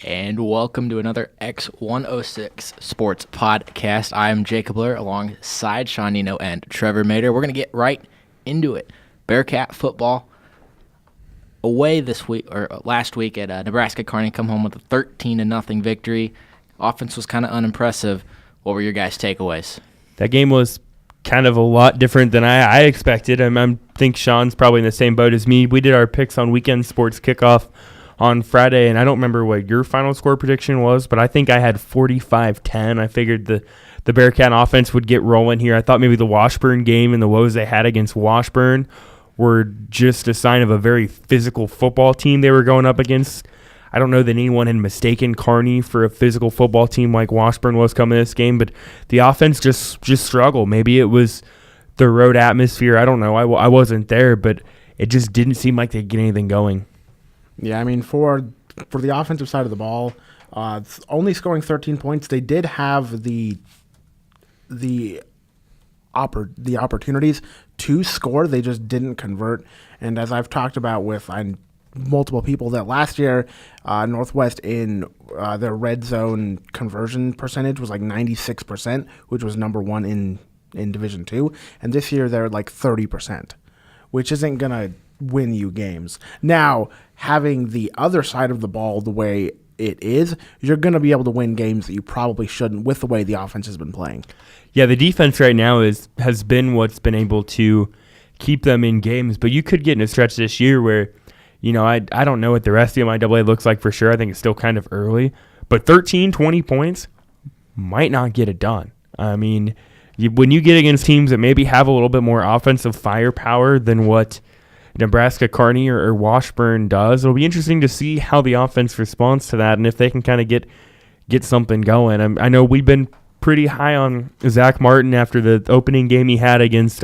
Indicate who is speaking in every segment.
Speaker 1: And welcome to another X106 Sports Podcast. I am Jacob Blair alongside Sean Niewnow and Trevor Maeder. We're going to get right into it. Bearcat football away this week or last week at Nebraska Kearney, come home with a 13-0 victory. Offense was kind of unimpressive. What were your guys' takeaways?
Speaker 2: That game was kind of a lot different than I expected. I think Sean's probably in the same boat as me. We did our picks on Weekend Sports Kickoff on Friday, and I don't remember what your final score prediction was, but I think I had 45-10. I figured the Bearcat offense would get rolling here. I thought maybe the Washburn game and the woes they had against Washburn were just a sign of a very physical football team they were going up against. I don't know that anyone had mistaken Kearney for a physical football team like Washburn was coming to this game, but the offense just struggled. Maybe it was the road atmosphere. I don't know. I wasn't there, but it just didn't seem like they'd get anything going.
Speaker 3: Yeah, I mean, for the offensive side of the ball, only scoring 13 points, they did have the opportunities to score. They just didn't convert. And as I've talked about with multiple people, that last year Northwest in their red zone conversion percentage was like 96%, which was number one in Division II. And this year they're like 30%, which isn't going to win you games. Now, having the other side of the ball the way it is, you're going to be able to win games that you probably shouldn't with the way the offense has been playing.
Speaker 2: Yeah, the defense right now has been what's been able to keep them in games, but you could get in a stretch this year where, I don't know what the rest of the MIAA looks like for sure. I think it's still kind of early, but 13, 20 points might not get it done. I mean, when you get against teams that maybe have a little bit more offensive firepower than what Nebraska Kearney or Washburn does, it'll be interesting to see how the offense responds to that and if they can kind of get something going. I know we've been pretty high on Zach Martin after the opening game he had against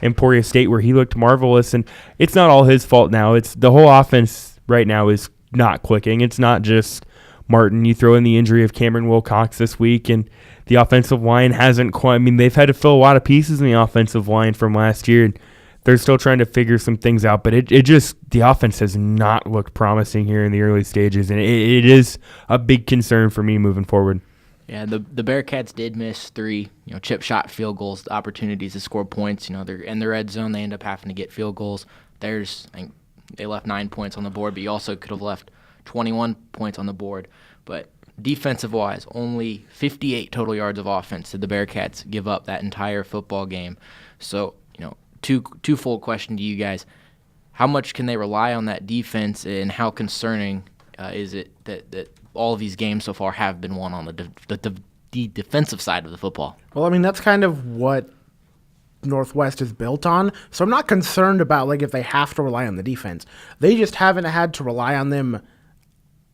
Speaker 2: Emporia State, where he looked marvelous, and it's not all his fault now. It's the whole offense right now is not clicking. It's not just Martin. You throw in the injury of Cameron Wilcox this week, and the offensive line hasn't quite. I mean, they've had to fill a lot of pieces in the offensive line from last year, and they're still trying to figure some things out, but the offense has not looked promising here in the early stages, and it is a big concern for me moving forward.
Speaker 1: Yeah, the Bearcats did miss three, chip shot field goals, opportunities to score points. They're in the red zone. They end up having to get field goals. I think they left 9 points on the board, but you also could have left 21 points on the board. But defensive-wise, only 58 total yards of offense did the Bearcats give up that entire football game. So, twofold question to you guys. How much can they rely on that defense, and how concerning is it that all of these games so far have been won on the defensive side of the football?
Speaker 3: Well, I mean, that's kind of what Northwest is built on. So I'm not concerned about if they have to rely on the defense. They just haven't had to rely on them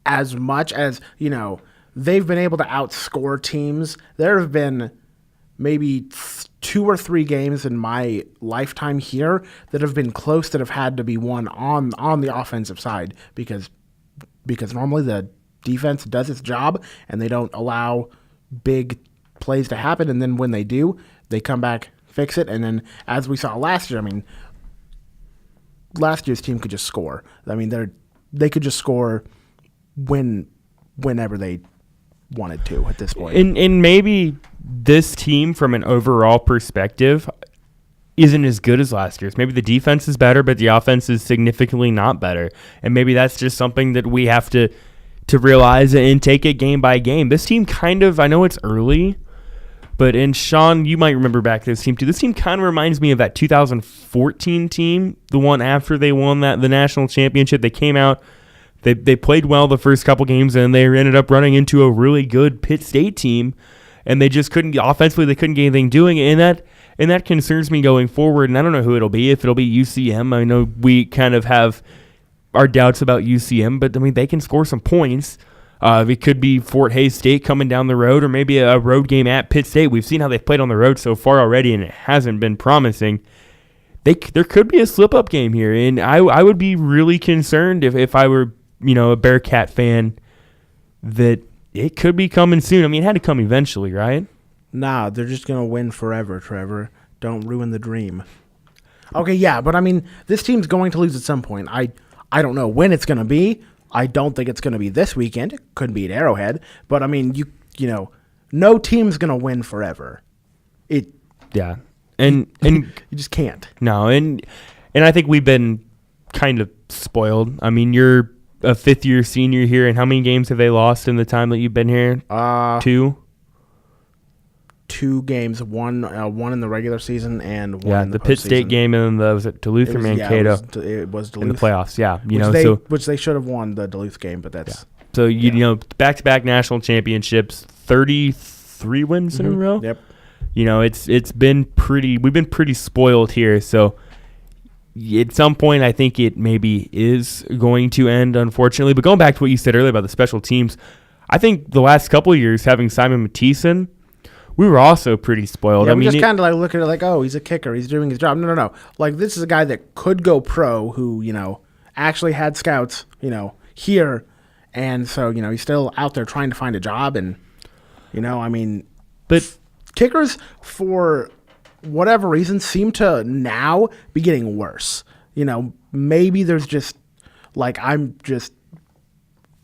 Speaker 3: as much as, they've been able to outscore teams. There have been maybe 2 or 3 games in my lifetime here that have been close, that have had to be won on the offensive side because normally the defense does its job and they don't allow big plays to happen, and then when they do, they come back, fix it, and then as we saw last year, last year's team could just score. They could just score whenever they wanted to at this point.
Speaker 2: And maybe this team, from an overall perspective, isn't as good as last year's. Maybe the defense is better, but the offense is significantly not better. And maybe that's just something that we have to realize and take it game by game. This team I know it's early, but Sean, you might remember back to this team too. This team kind of reminds me of that 2014 team, the one after they won the national championship. They came out, they played well the first couple games, and they ended up running into a really good Pitt State team, and they just couldn't, offensively, they couldn't get anything doing, and that concerns me going forward. And I don't know who it'll be, if it'll be UCM. I know we kind of have our doubts about UCM, but they can score some points. It could be Fort Hays State coming down the road, or maybe a road game at Pitt State. We've seen how they've played on the road so far already, and it hasn't been promising. There could be a slip-up game here, and I would be really concerned if I were a Bearcat fan that it could be coming soon. It had to come eventually, right?
Speaker 3: Nah, they're just going to win forever, Trevor. Don't ruin the dream. Okay, yeah, but this team's going to lose at some point. I don't know when it's going to be. I don't think it's going to be this weekend. It could be at Arrowhead, but I mean, no team's going to win forever.
Speaker 2: Yeah, and
Speaker 3: You just can't.
Speaker 2: no, and I think we've been kind of spoiled. I mean, you're a fifth-year senior here, and how many games have they lost in the time that you've been here? 2.
Speaker 3: 2 games, one in the regular season and one in the
Speaker 2: Pitt State
Speaker 3: postseason.
Speaker 2: game, and then was it Duluth or Mankato
Speaker 3: it was Duluth.
Speaker 2: in the playoffs? Yeah,
Speaker 3: Which they should have won the Duluth game, but that's
Speaker 2: so back-to-back national championships, 33 wins in a row.
Speaker 3: Yep.
Speaker 2: It's been pretty. We've been pretty spoiled here, so at some point, I think it maybe is going to end, unfortunately. But going back to what you said earlier about the special teams, I think the last couple of years having Simon Mathieson, we were also pretty spoiled.
Speaker 3: Yeah, we just kind of like look at it like, oh, he's a kicker, he's doing his job. No. Like, this is a guy that could go pro who, actually had scouts, here. And so, he's still out there trying to find a job. And,
Speaker 2: but
Speaker 3: kickers, for whatever reason, seem to now be getting worse. Maybe there's just, I'm just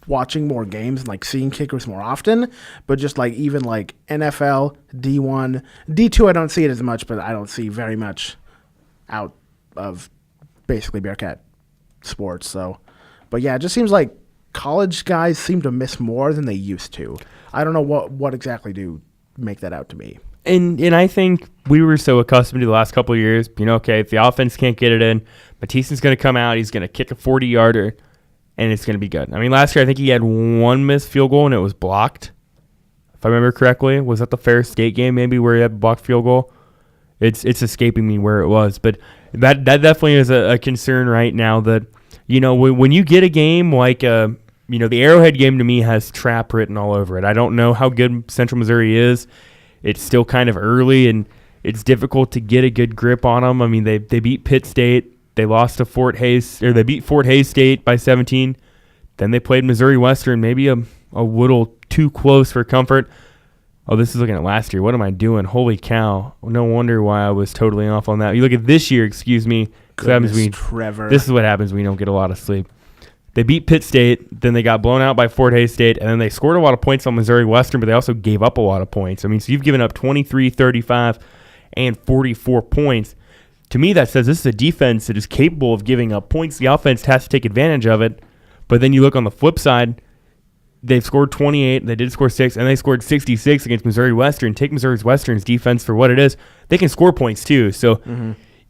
Speaker 3: watching more games and seeing kickers more often, but just even NFL, D1, D2, I don't see it as much, but I don't see very much out of basically Bearcat sports. So, but yeah, it just seems like college guys seem to miss more than they used to. I don't know what exactly to make that out to me.
Speaker 2: And I think we were so accustomed to the last couple of years, okay, if the offense can't get it in, Mathiesen's going to come out, he's going to kick a 40-yarder, and it's going to be good. I mean, last year I think he had one missed field goal, and it was blocked. If I remember correctly, was that the Ferris State game maybe where he had a blocked field goal? It's escaping me where it was, but that definitely is a concern right now that, when you get a game like, the Arrowhead game to me has trap written all over it. I don't know how good Central Missouri is. It's still kind of early, and it's difficult to get a good grip on them. I mean, they beat Pitt State. They lost to they beat Fort Hays State by 17. Then they played Missouri Western, maybe a little too close for comfort. Oh, this is looking at last year. What am I doing? Holy cow. No wonder why I was totally off on that. You look at this year, Trevor. This is what happens when you don't get a lot of sleep. They beat Pitt State, then they got blown out by Fort Hays State, and then they scored a lot of points on Missouri Western, but they also gave up a lot of points. I mean, so you've given up 23, 35, and 44 points. To me, that says this is a defense that is capable of giving up points. The offense has to take advantage of it. But then you look on the flip side, they've scored 28, they did score 6, and they scored 66 against Missouri Western. Take Missouri Western's defense for what it is. They can score points too. So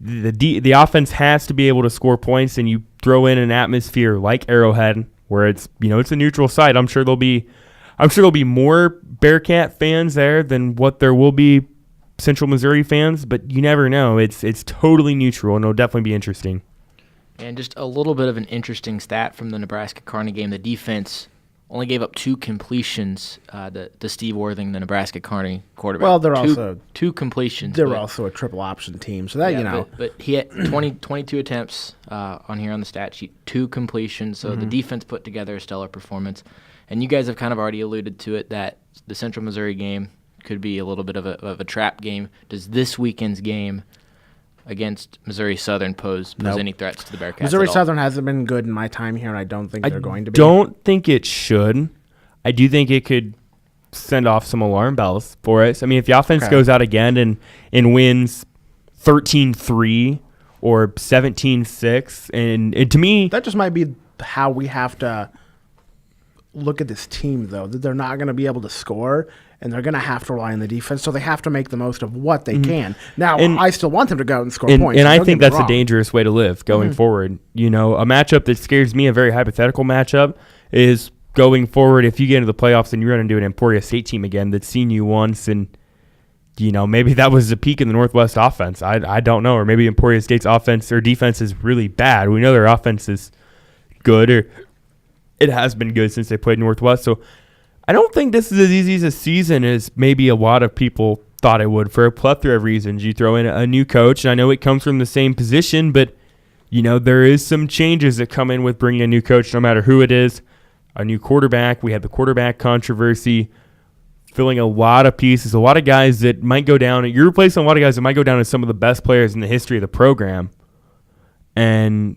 Speaker 2: the offense has to be able to score points, and you throw in an atmosphere like Arrowhead where it's a neutral site. I'm sure there'll be more Bearcat fans there than what there will be Central Missouri fans, but you never know. It's totally neutral, and it'll definitely be interesting.
Speaker 1: And just a little bit of an interesting stat from the Nebraska-Kearney game. The defense only gave up 2 completions to Steve Worthing, the Nebraska-Kearney quarterback.
Speaker 3: Well, they're also
Speaker 1: 2 completions.
Speaker 3: They're also a triple option team, so that
Speaker 1: But he had 22 attempts on here on the stat sheet, 2 completions. So the defense put together a stellar performance. And you guys have kind of already alluded to it that the Central Missouri game could be a little bit of a trap game. Does this weekend's game against Missouri Southern pose any threats to the Bearcats?
Speaker 3: Missouri Southern hasn't been good in my time here, and I don't think they're going to be.
Speaker 2: I don't think it should. I do think it could send off some alarm bells for us. I mean, if the offense goes out again and wins 13-3 or 17-6, and to me,
Speaker 3: that just might be how we have to look at this team, though, that they're not going to be able to score, and they're going to have to rely on the defense, so they have to make the most of what they can. Now, I still want them to go out and score points.
Speaker 2: And I think that's a dangerous way to live going forward. A matchup that scares me, a very hypothetical matchup, is going forward, if you get into the playoffs and you run into an Emporia State team again that's seen you once, and maybe that was the peak in the Northwest offense. I don't know. Or maybe Emporia State's offense or defense is really bad. We know their offense is good, or it has been good since they played Northwest. So I don't think this is as easy as a season as maybe a lot of people thought it would for a plethora of reasons. You throw in a new coach, and I know it comes from the same position, but, there is some changes that come in with bringing a new coach, no matter who it is. A new quarterback. We had the quarterback controversy, filling a lot of pieces, a lot of guys that might go down. You're replacing a lot of guys that might go down as some of the best players in the history of the program. And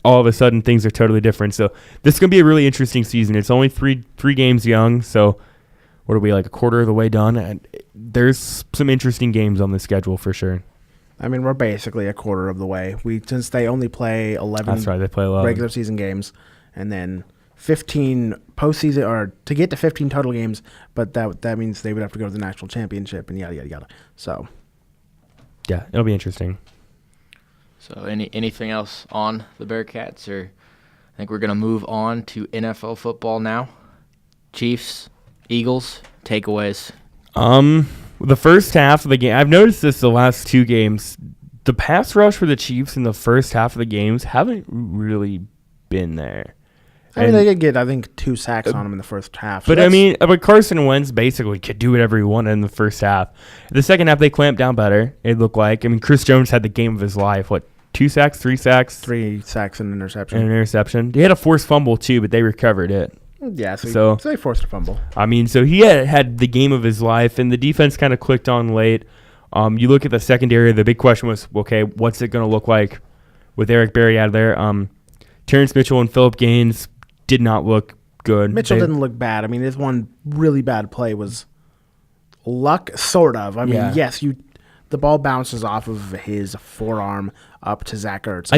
Speaker 2: all of a sudden things are totally different. So this is going to be a really interesting season. It's only three games young, so what are we, like a quarter of the way done? And there's some interesting games on the schedule for sure.
Speaker 3: I mean, we're basically a quarter of the way. Since they only play 11,
Speaker 2: That's right, they play 11
Speaker 3: regular season games, and then 15 postseason, or to get to 15 total games, but that means they would have to go to the national championship and yada, yada, yada. So,
Speaker 2: yeah, it'll be interesting.
Speaker 1: So anything else on the Bearcats, or I think we're going to move on to NFL football now. Chiefs, Eagles, takeaways.
Speaker 2: The first half of the game, I've noticed this the last two games. The pass rush for the Chiefs in the first half of the games haven't really been there.
Speaker 3: I mean, they did get, I think, 2 sacks on them in the first half.
Speaker 2: But, but Carson Wentz basically could do whatever he wanted in the first half. The second half, they clamped down better, it looked like. I mean, Chris Jones had the game of his life. 2 sacks, 3 sacks?
Speaker 3: 3 sacks and an interception.
Speaker 2: And an interception. He had a forced fumble, too, but they recovered it.
Speaker 3: Yeah, so they forced a fumble.
Speaker 2: I mean, so he had the game of his life, and the defense kind of clicked on late. You look at the secondary, the big question was, okay, what's it going to look like with Eric Berry out of there? Terrence Mitchell and Phillip Gaines did not look good.
Speaker 3: Mitchell didn't look bad. I mean, his one really bad play was luck, sort of. I mean, yes, the ball bounces off of his forearm up to Zach Ertz.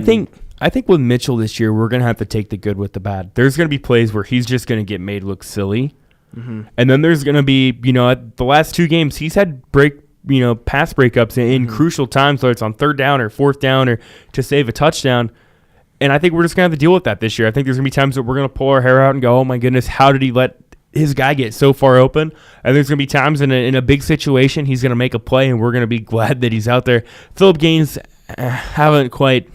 Speaker 2: I think with Mitchell this year, we're going to have to take the good with the bad. There's going to be plays where he's just going to get made look silly. Mm-hmm. And then there's going to be, at the last 2 games, he's had pass breakups in crucial times, whether it's on 3rd down or 4th down or to save a touchdown. And I think we're just going to have to deal with that this year. I think there's going to be times that we're going to pull our hair out and go, oh my goodness, how did he let his guy get so far open? And there's going to be times in a big situation he's going to make a play and we're going to be glad that he's out there. Phillip Gaines haven't quite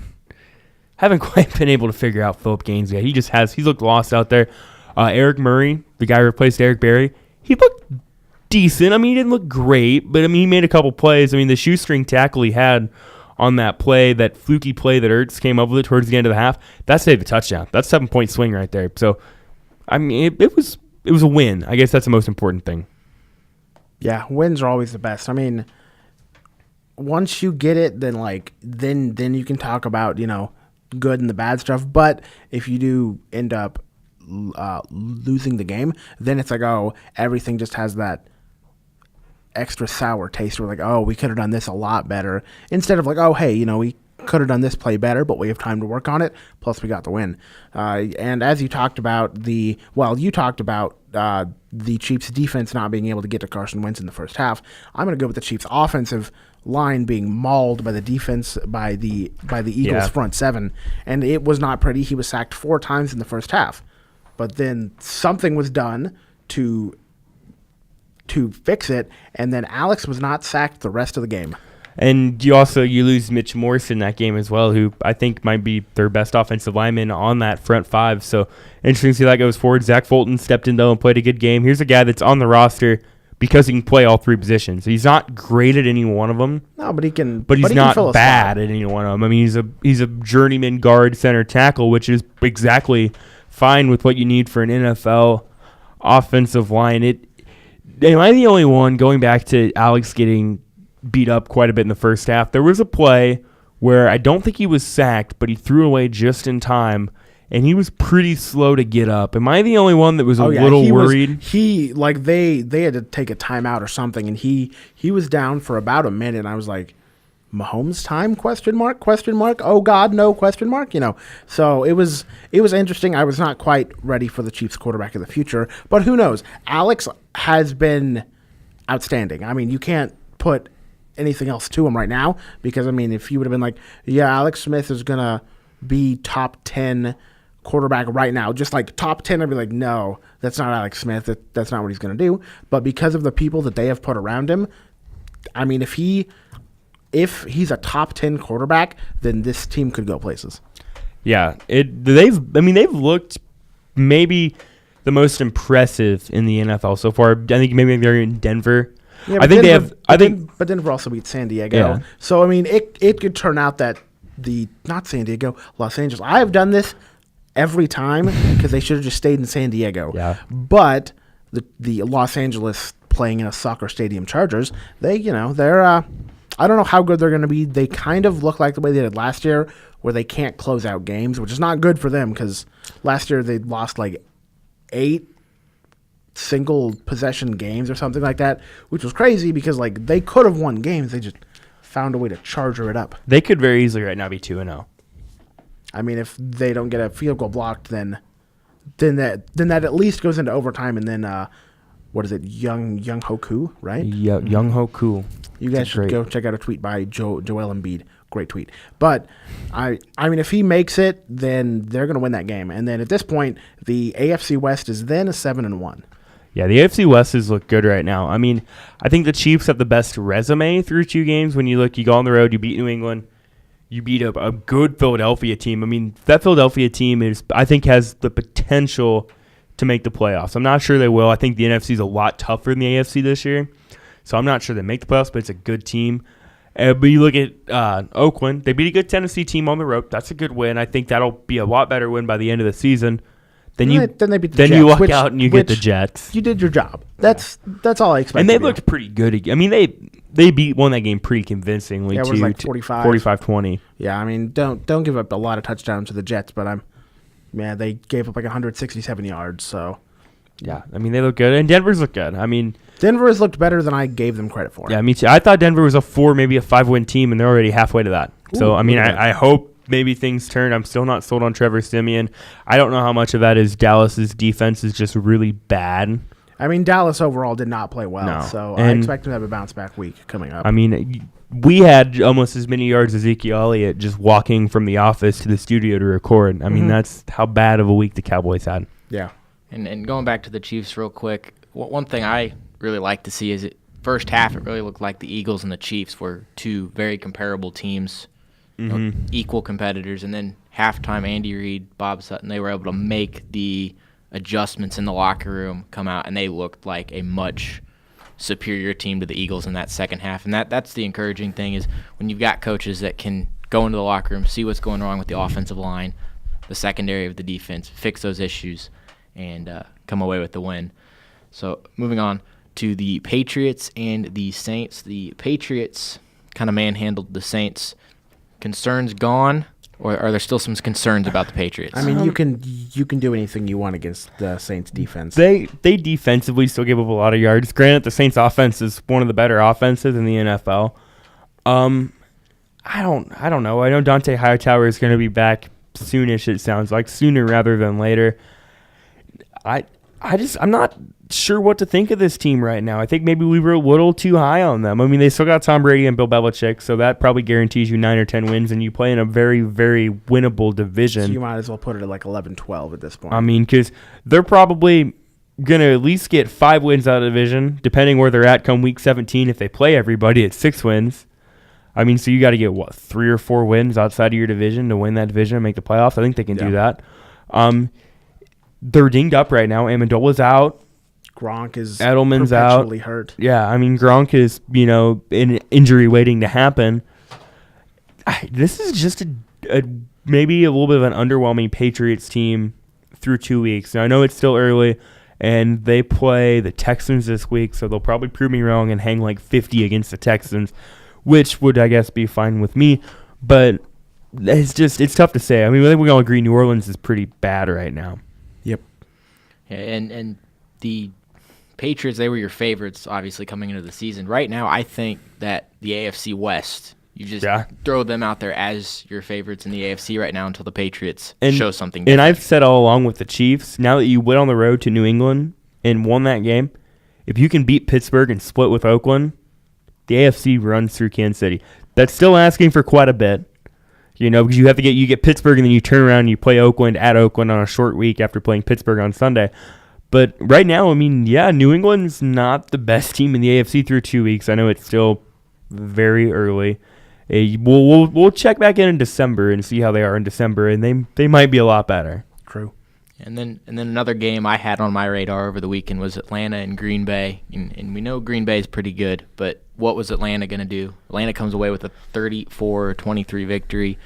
Speaker 2: been able to figure out Phillip Gaines yet. He's looked lost out there. Eric Murray, the guy who replaced Eric Berry, he looked decent. I mean, he didn't look great, but I mean, he made a couple plays. I mean, the shoestring tackle he had on that play, that fluky play that Ertz came up with towards the end of the half, that saved a touchdown. That's a 7-point swing right there. So, I mean, it was a win. I guess that's the most important thing.
Speaker 3: Yeah, wins are always the best. I mean, once you get it, then you can talk about, good and the bad stuff. But if you do end up losing the game, then it's like, oh, everything just has that extra sour taste. We're like, oh, we could have done this a lot better, instead of like, oh, hey, we could have done this play better, but we have time to work on it, plus we got the win. And as you talked about the Chiefs defense not being able to get to Carson Wentz in the first half, I'm going to go with the Chiefs offensive line being mauled by the defense, by the Eagles front 7, and it was not pretty. He was sacked 4 times in the first half, but then something was done to fix it, and then Alex was not sacked the rest of the game.
Speaker 2: And you lose Mitch Morse in that game as well, who I think might be their best offensive lineman on that front 5. So interesting to see that goes forward. Zach Fulton stepped in though and played a good game. Here's a guy that's on the roster because he can play all 3 positions. He's not great at any one of them.
Speaker 3: No, but he can.
Speaker 2: But he's not bad at any one of them. I mean, he's a journeyman guard center tackle, which is exactly fine with what you need for an NFL offensive line. Am I the only one, going back to Alex getting beat up quite a bit in the first half? There was a play where I don't think he was sacked, but he threw away just in time, and he was pretty slow to get up. Am I the only one that was little worried?
Speaker 3: They had to take a timeout or something, and he was down for about a minute, and I was like, Mahomes time? Question mark? Oh God, no? Question mark? So it was interesting. I was not quite ready for the Chiefs quarterback of the future, but who knows? Alex has been outstanding. I mean, you can't put anything else to him right now, because I mean, if you would have been like, yeah, Alex Smith is gonna be top 10 quarterback right now, just like top 10, I'd be like, no, that's not Alex Smith. That's not what he's gonna do. But because of the people that they have put around him, I mean, if he's a top 10 quarterback, then this team could go places. Yeah,
Speaker 2: they've looked maybe the most impressive in the NFL so far. I think maybe they're in Denver.
Speaker 3: Yeah, I think but Denver also beat San Diego.
Speaker 2: Yeah.
Speaker 3: So I mean, it could turn out that not San Diego, Los Angeles. I have done this every time because they should have just stayed in San Diego.
Speaker 2: Yeah.
Speaker 3: But the Los Angeles playing in a soccer stadium Chargers, they're I don't know how good they're going to be. They kind of look like the way they did last year, where they can't close out games, which is not good for them because last year they lost like 8 single possession games or something like that, which was crazy because like they could have won games. They just found a way to charger it up.
Speaker 2: They could very easily right now be 2-0.
Speaker 3: I mean, if they don't get a field goal blocked, then that at least goes into overtime, and then what is it, Young Hoku, right?
Speaker 2: Yeah, Young Hoku.
Speaker 3: You guys should go check out a tweet by Joel Embiid. Great tweet. But I mean, if he makes it, then they're going to win that game. And then at this point, the AFC West is then a 7-1.
Speaker 2: Yeah, the AFC West has looked good right now. I mean, I think the Chiefs have the best resume through 2 games. When you look, you go on the road, you beat New England, you beat a good Philadelphia team. I mean, that Philadelphia team I think has the potential to make the playoffs. I'm not sure they will. I think the NFC is a lot tougher than the AFC this year, so I'm not sure they make the playoffs. But it's a good team. But you look at Oakland; they beat a good Tennessee team on the road. That's a good win. I think that'll be a lot better win by the end of the season. Then they beat the Jets, you walk out and you get the Jets.
Speaker 3: You did your job. That's all I expected.
Speaker 2: And they looked pretty good. I mean, they won that game pretty convincingly.
Speaker 3: Yeah, it was like
Speaker 2: 45-20.
Speaker 3: Yeah, I mean, don't give up a lot of touchdowns to the Jets, but they gave up like 167 yards. So
Speaker 2: yeah, I mean they look good, and Denver's looked good. I mean,
Speaker 3: Denver has looked better than I gave them credit for.
Speaker 2: Yeah, me too. I thought Denver was a 4, maybe a 5-win team, and they're already halfway to that. So I mean, I hope maybe things turn. I'm still not sold on Trevor Siemian. I don't know how much of that is Dallas's defense is just really bad.
Speaker 3: I mean, Dallas overall did not play well,
Speaker 2: No.
Speaker 3: so I expect them to have a bounce-back week coming up.
Speaker 2: I mean, we had almost as many yards as Ezekiel Elliott just walking from the office to the studio to record. I mean, that's how bad of a week the Cowboys had.
Speaker 3: Yeah.
Speaker 1: And going back to the Chiefs real quick, one thing I really like to see is first half it really looked like the Eagles and the Chiefs were 2 very comparable teams, equal competitors. And then halftime, Andy Reid, Bob Sutton, they were able to make the adjustments in the locker room come out, and they looked like a much superior team to the Eagles in that second half. And that's the encouraging thing is when you've got coaches that can go into the locker room, see what's going wrong with the offensive line, the secondary of the defense, fix those issues, and come away with the win. So moving on to the Patriots and the Saints. The Patriots kind of manhandled the Saints. Concerns gone, or are there still some concerns about the Patriots?
Speaker 3: I mean, you can do anything you want against the Saints defense.
Speaker 2: They defensively still give up a lot of yards. Granted, the Saints offense is one of the better offenses in the NFL. I don't know. I know Dante Hightower is going to be back soonish, it sounds like, sooner rather than later. I'm not sure what to think of this team right now. I think maybe we were a little too high on them. I mean, they still got Tom Brady and Bill Belichick, so that probably guarantees you 9 or 10 wins, and you play in a very, very winnable division.
Speaker 3: So you might as well put it at like 11-12 at this point.
Speaker 2: I mean, because they're probably going to at least get 5 wins out of the division, depending where they're at come week 17 if they play everybody at 6 wins. I mean, so you got to get, 3 or 4 wins outside of your division to win that division and make the playoffs? I think they can do that. They're dinged up right now. Amendola's out.
Speaker 3: Gronk is
Speaker 2: Edelman's
Speaker 3: perpetually
Speaker 2: out.
Speaker 3: hurt.
Speaker 2: Yeah, I mean, Gronk is, in injury waiting to happen. This is just maybe a little bit of an underwhelming Patriots team through 2 weeks. Now, I know it's still early, and they play the Texans this week, so they'll probably prove me wrong and hang like 50 against the Texans, which would, I guess, be fine with me. But it's tough to say. I mean, I think we all agree New Orleans is pretty bad right now.
Speaker 3: Yep.
Speaker 1: Yeah, and the Patriots, they were your favorites, obviously, coming into the season. Right now, I think that the AFC West, you just throw them out there as your favorites in the AFC right now until the Patriots show something different.
Speaker 2: And I've said all along with the Chiefs, now that you went on the road to New England and won that game, if you can beat Pittsburgh and split with Oakland, the AFC runs through Kansas City. That's still asking for quite a bit. Because you get Pittsburgh and then you turn around and you play Oakland at Oakland on a short week after playing Pittsburgh on Sunday. But right now, I mean, New England's not the best team in the AFC through 2 weeks. I know it's still very early. We'll check back in December and see how they are in December, and they might be a lot better.
Speaker 3: True.
Speaker 1: And then another game I had on my radar over the weekend was Atlanta and Green Bay. And we know Green Bay is pretty good, but what was Atlanta going to do? Atlanta comes away with a 34-23 victory.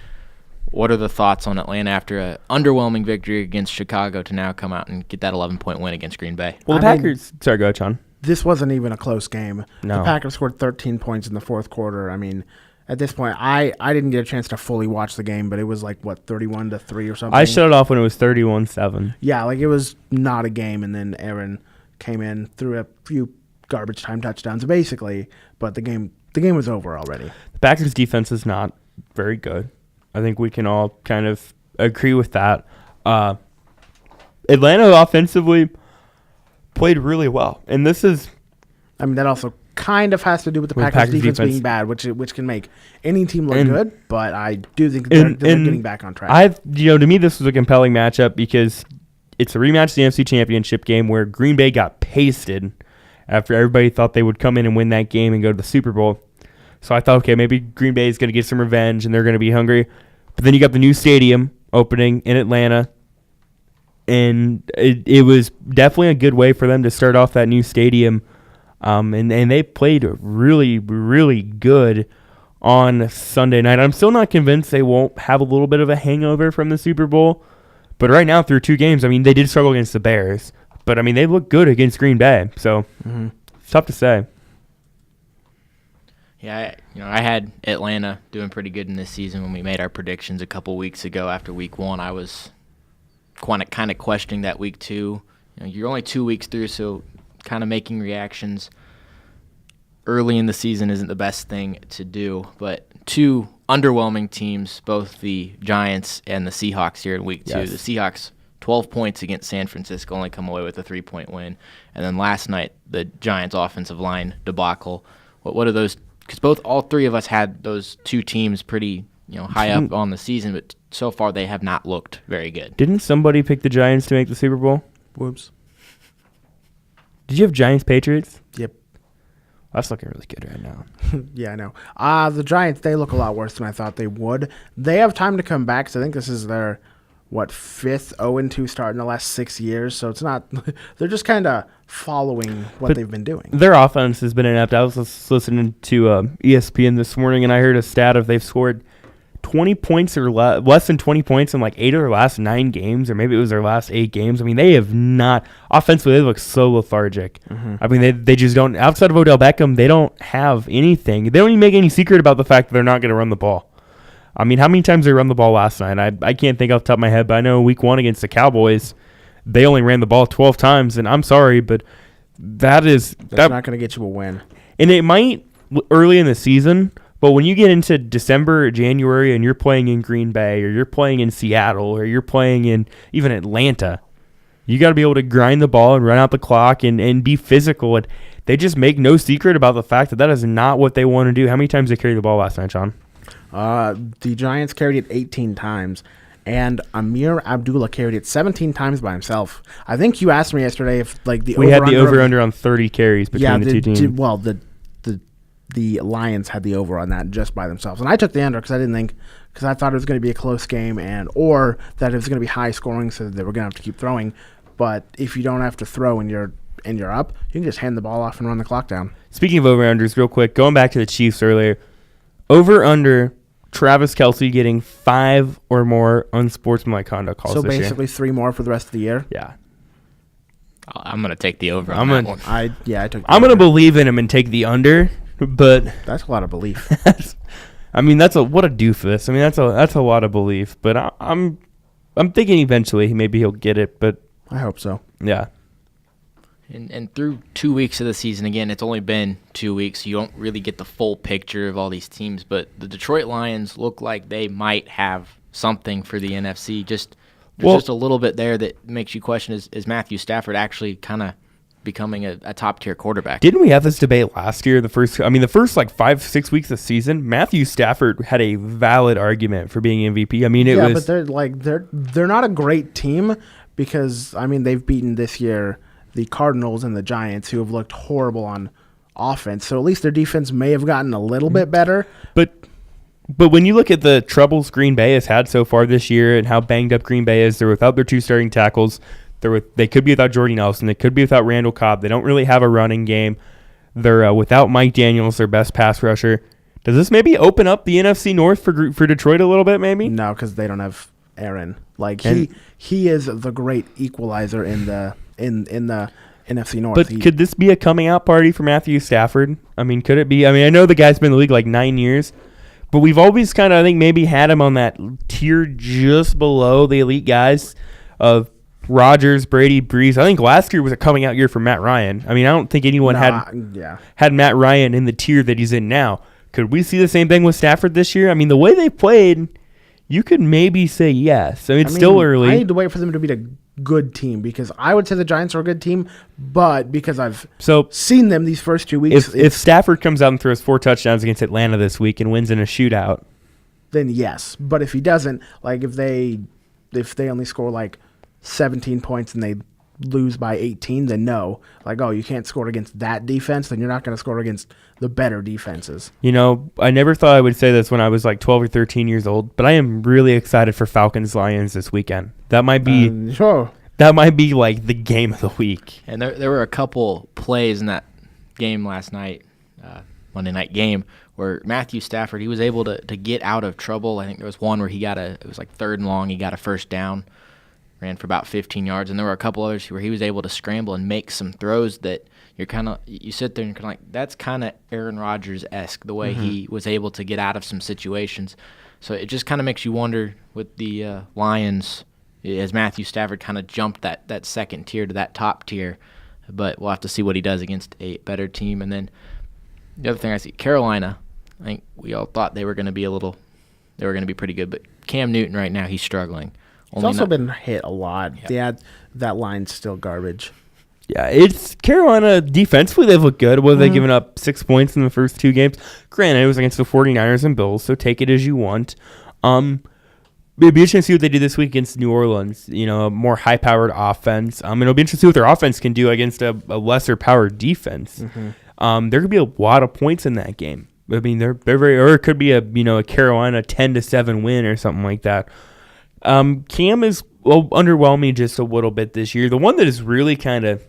Speaker 1: What are the thoughts on Atlanta after an underwhelming victory against Chicago to now come out and get that 11-point win against Green Bay?
Speaker 2: Well, the Packers – sorry, go ahead, Sean.
Speaker 3: This wasn't even a close game.
Speaker 2: No.
Speaker 3: The Packers scored 13 points in the fourth quarter. I mean, at this point, I didn't get a chance to fully watch the game, but it was like, what, 31-3 or something?
Speaker 2: I shut it off when it was 31-7.
Speaker 3: Yeah, like it was not a game, and then Aaron came in, threw a few garbage time touchdowns, basically, but the game was over already.
Speaker 2: The Packers' defense is not very good. I think we can all kind of agree with that. Atlanta offensively played really well, and this is...
Speaker 3: I mean, that also kind of has to do with the Packers' defense being bad, which can make any team look good, but I do think they're getting back on track.
Speaker 2: To me, this was a compelling matchup because it's a rematch of the NFC Championship game where Green Bay got pasted after everybody thought they would come in and win that game and go to the Super Bowl. So I thought, okay, maybe Green Bay is going to get some revenge and they're going to be hungry. But then you got the new stadium opening in Atlanta, and it was definitely a good way for them to start off that new stadium. And they played really, really good on Sunday night. I'm still not convinced they won't have a little bit of a hangover from the Super Bowl. But right now, through 2 games, I mean, they did struggle against the Bears. But, I mean, they look good against Green Bay. So, It's tough to say.
Speaker 1: Yeah, I had Atlanta doing pretty good in this season when we made our predictions a couple weeks ago after week 1. I was kind of questioning that week 2. You're only 2 weeks through, so kind of making reactions early in the season isn't the best thing to do. But 2 underwhelming teams, both the Giants and the Seahawks here in week 2.
Speaker 2: Yes.
Speaker 1: The Seahawks, 12 points against San Francisco, only come away with a 3-point win. And then last night, the Giants' offensive line debacle. What are those? Because all 3 of us had those 2 teams pretty high up on the season, but so far they have not looked very good.
Speaker 2: Didn't somebody pick the Giants to make the Super Bowl?
Speaker 3: Whoops.
Speaker 2: Did you have Giants-Patriots?
Speaker 3: Yep.
Speaker 2: That's looking really good right now.
Speaker 3: Yeah, I know. The Giants, they look a lot worse than I thought they would. They have time to come back, so I think this is their, 5th 0-2 start in the last 6 years. So it's not – they're just kind of following what they've been doing.
Speaker 2: Their offense has been inept. I was listening to ESPN this morning, and I heard a stat of they've scored 20 points or less than 20 points in like 8 of their last 9 games, or maybe it was their last 8 games. I mean, they have not – offensively, they look so lethargic. I mean, they just don't – outside of Odell Beckham, they don't have anything. They don't even make any secret about the fact that they're not going to run the ball. I mean, how many times they run the ball last night? I can't think off the top of my head, but I know week 1 against the Cowboys, they only ran the ball 12 times, and I'm sorry, but that's
Speaker 3: not going to get you a win.
Speaker 2: And it might early in the season, but when you get into December or January and you're playing in Green Bay or you're playing in Seattle or you're playing in even Atlanta, you got to be able to grind the ball and run out the clock and be physical. And they just make no secret about the fact that is not what they want to do. How many times they carried the ball last night, Sean?
Speaker 3: The Giants carried it 18 times, and Amir Abdullah carried it 17 times by himself. I think you asked me yesterday if
Speaker 2: we had the over-under on 30 carries between the 2 teams.
Speaker 3: Well, the Lions had the over on that just by themselves, and I took the under because I thought it was going to be a close game or that it was going to be high scoring, so that they were going to have to keep throwing. But if you don't have to throw and you're up, you can just hand the ball off and run the clock down.
Speaker 2: Speaking of over-unders, real quick, going back to the Chiefs earlier, over-under Travis Kelce getting 5 or more unsportsmanlike conduct calls
Speaker 3: so
Speaker 2: this year.
Speaker 3: basically 3 more for the rest of the year.
Speaker 2: Yeah.
Speaker 1: I'm going to take the over on that one.
Speaker 3: I took.
Speaker 2: I'm going to believe in him and take the under, but
Speaker 3: that's a lot of belief.
Speaker 2: I mean, what a doofus. I mean, that's a lot of belief. But I'm thinking eventually maybe he'll get it. But
Speaker 3: I hope so.
Speaker 2: Yeah.
Speaker 1: And through 2 weeks of the season, again, it's only been 2 weeks, so you don't really get the full picture of all these teams. But the Detroit Lions look like they might have something for the NFC. Just a little bit there that makes you question, is Matthew Stafford actually kind of becoming a top-tier quarterback?
Speaker 2: Didn't we have this debate last year? The first 5-6 weeks of the season, Matthew Stafford had a valid argument for being MVP. I mean,
Speaker 3: but they're not a great team because, I mean, they've beaten this year the Cardinals and the Giants, who have looked horrible on offense. So at least their defense may have gotten a little bit better.
Speaker 2: But when you look at the troubles Green Bay has had so far this year and how banged up Green Bay is, they're without their 2 starting tackles. They could be without Jordy Nelson. They could be without Randall Cobb. They don't really have a running game. They're without Mike Daniels, their best pass rusher. Does this maybe open up the NFC North for Detroit a little bit, maybe?
Speaker 3: No, because they don't have Aaron. He is the great equalizer in the NFC North.
Speaker 2: But could this be a coming out party for Matthew Stafford? I mean, could it be? I mean, I know the guy's been in the league like 9 years, but we've always kind of, I think, maybe had him on that tier just below the elite guys of Rodgers, Brady, Breeze. I think last year was a coming out year for Matt Ryan. I mean, I don't think anyone had Matt Ryan in the tier that he's in now. Could we see the same thing with Stafford this year? I mean, the way they played, you could maybe say yes. I mean, it's still early.
Speaker 3: I need to wait for them to beat a good team because I would say the Giants are a good team, but because I've seen them these first 2 weeks.
Speaker 2: If Stafford comes out and throws 4 touchdowns against Atlanta this week and wins in a shootout,
Speaker 3: then yes. But if he doesn't, like if they only score like 17 points and they lose by 18, then no. Like, oh, you can't score against that defense, then you're not going to score against the better defenses.
Speaker 2: You know, I never thought I would say this when I was like 12 or 13 years old, but I am really excited for Falcons-Lions this weekend. That might be like the game of the week.
Speaker 1: And there were a couple plays in that game last night, Monday night game, where Matthew Stafford, he was able to get out of trouble. I think there was one where it was like 3rd and long, he got a first down, ran for about 15 yards, and there were a couple others where he was able to scramble and make some throws that you sit there and kind of like, that's kind of Aaron Rodgers-esque, the way he was able to get out of some situations. So it just kind of makes you wonder with the Lions, as Matthew Stafford kind of jumped that second tier to that top tier, but we'll have to see what he does against a better team. And then the other thing I see, Carolina, I think we all thought they were going to be pretty good, but Cam Newton right now, he's struggling.
Speaker 3: He's also been hit a lot. Yeah, that line's still garbage.
Speaker 2: Yeah, it's Carolina defensively. They've looked good. Well, they've given up 6 points in the first 2 games. Granted, it was against the 49ers and Bills, so take it as you want. It'd be interesting to see what they do this week against New Orleans. You know, a more high-powered offense. And it'll be interesting to see what their offense can do against a lesser-powered defense. There could be a lot of points in that game. I mean, they're very, or it could be a Carolina 10-7 win or something like that. Cam is underwhelmed me just a little bit this year. The one that is really kind of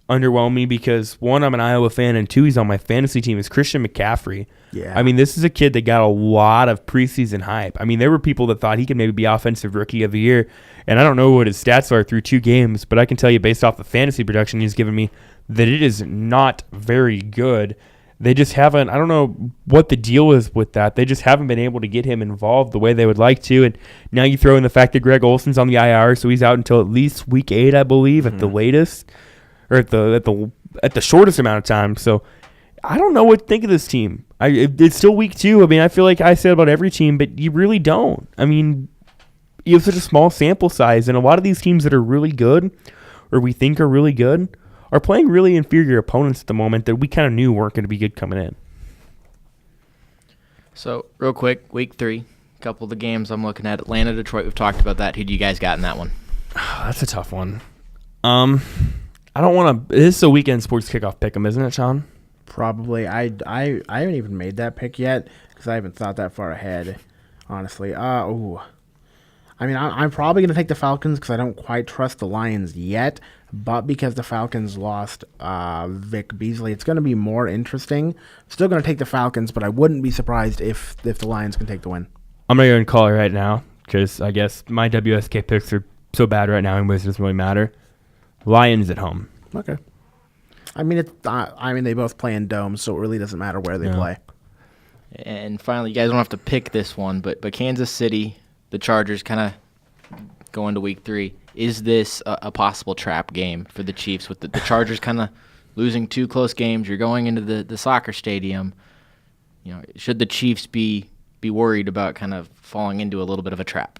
Speaker 2: underwhelmed me because, 1, I'm an Iowa fan, and 2, he's on my fantasy team, is Christian McCaffrey.
Speaker 3: Yeah.
Speaker 2: I mean, this is a kid that got a lot of preseason hype. I mean, there were people that thought he could maybe be Offensive Rookie of the Year, and I don't know what his stats are through 2 games, but I can tell you based off the fantasy production he's given me that it is not very good. They just haven't, I don't know what the deal is with that. They just haven't been able to get him involved the way they would like to. And now you throw in the fact that Greg Olson's on the IR, so he's out until at least week 8, I believe, at the latest, or at the shortest amount of time. So I don't know what to think of this team. It's still week 2. I mean, I feel like I say about every team, but you really don't. I mean, you have such a small sample size, and a lot of these teams that are really good, or we think are really good, are playing really inferior opponents at the moment that we kind of knew weren't going to be good coming in.
Speaker 1: So, real quick, week 3, a couple of the games I'm looking at. Atlanta, Detroit, we've talked about that. Who do you guys got in that one?
Speaker 2: That's a tough one. I don't want to – this is a weekend sports kickoff pick'em, isn't it, Sean?
Speaker 3: Probably. I haven't even made that pick yet because I haven't thought that far ahead, honestly. I mean, I'm probably going to take the Falcons because I don't quite trust the Lions yet, but because the Falcons lost Vic Beasley, it's going to be more interesting. Still going to take the Falcons, but I wouldn't be surprised if the Lions can take the win.
Speaker 2: I'm going to go and call it right now because I guess my WSK picks are so bad right now, anyways, it doesn't really matter. Lions at home.
Speaker 3: Okay. I mean, they both play in domes, so it really doesn't matter where they play.
Speaker 1: And finally, you guys don't have to pick this one, but Kansas City, the Chargers kind of go into week 3. Is this a possible trap game for the Chiefs with the Chargers kind of losing 2 close games? You're going into the soccer stadium. Should the Chiefs be worried about kind of falling into a little bit of a trap?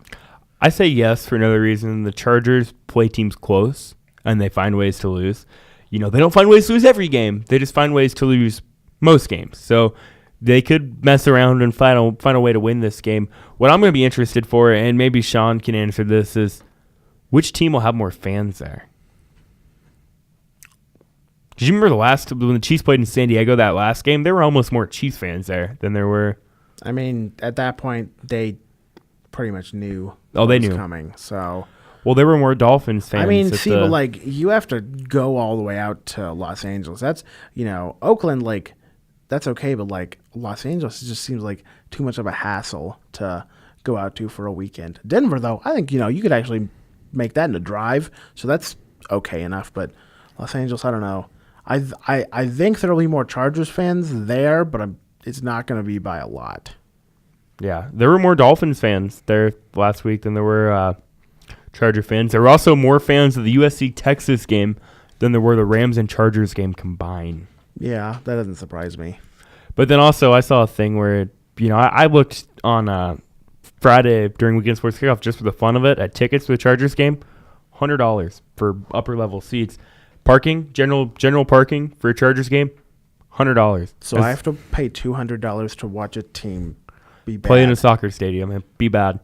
Speaker 2: I say yes for another reason. The Chargers play teams close, and they find ways to lose. They don't find ways to lose every game. They just find ways to lose most games. So they could mess around and find a way to win this game. What I'm going to be interested for, and maybe Sean can answer this, is which team will have more fans there? Did you remember when the Chiefs played in San Diego that last game? There were almost more Chiefs fans there than there were.
Speaker 3: I mean, at that point, they pretty much knew
Speaker 2: they knew
Speaker 3: coming. So,
Speaker 2: well, there were more Dolphins fans.
Speaker 3: I mean, but you have to go all the way out to Los Angeles. That's Oakland, that's okay, but Los Angeles just seems like too much of a hassle to go out to for a weekend. Denver, though, I think you could actually make that in a drive, so that's okay enough. But Los Angeles, I don't know. I think there will be more Chargers fans there, but it's not going to be by a lot.
Speaker 2: Yeah, there were more Dolphins fans there last week than there were Charger fans. There were also more fans of the USC-Texas game than there were the Rams and Chargers game combined.
Speaker 3: Yeah, that doesn't surprise me.
Speaker 2: But then also I saw a thing where, I looked on Friday during Weekend Sports Kickoff just for the fun of it at tickets for the Chargers game, $100 for upper-level seats. Parking, general parking for a Chargers game, $100.
Speaker 3: So I have to pay $200 to watch a team be bad.
Speaker 2: Play in a soccer stadium and be bad.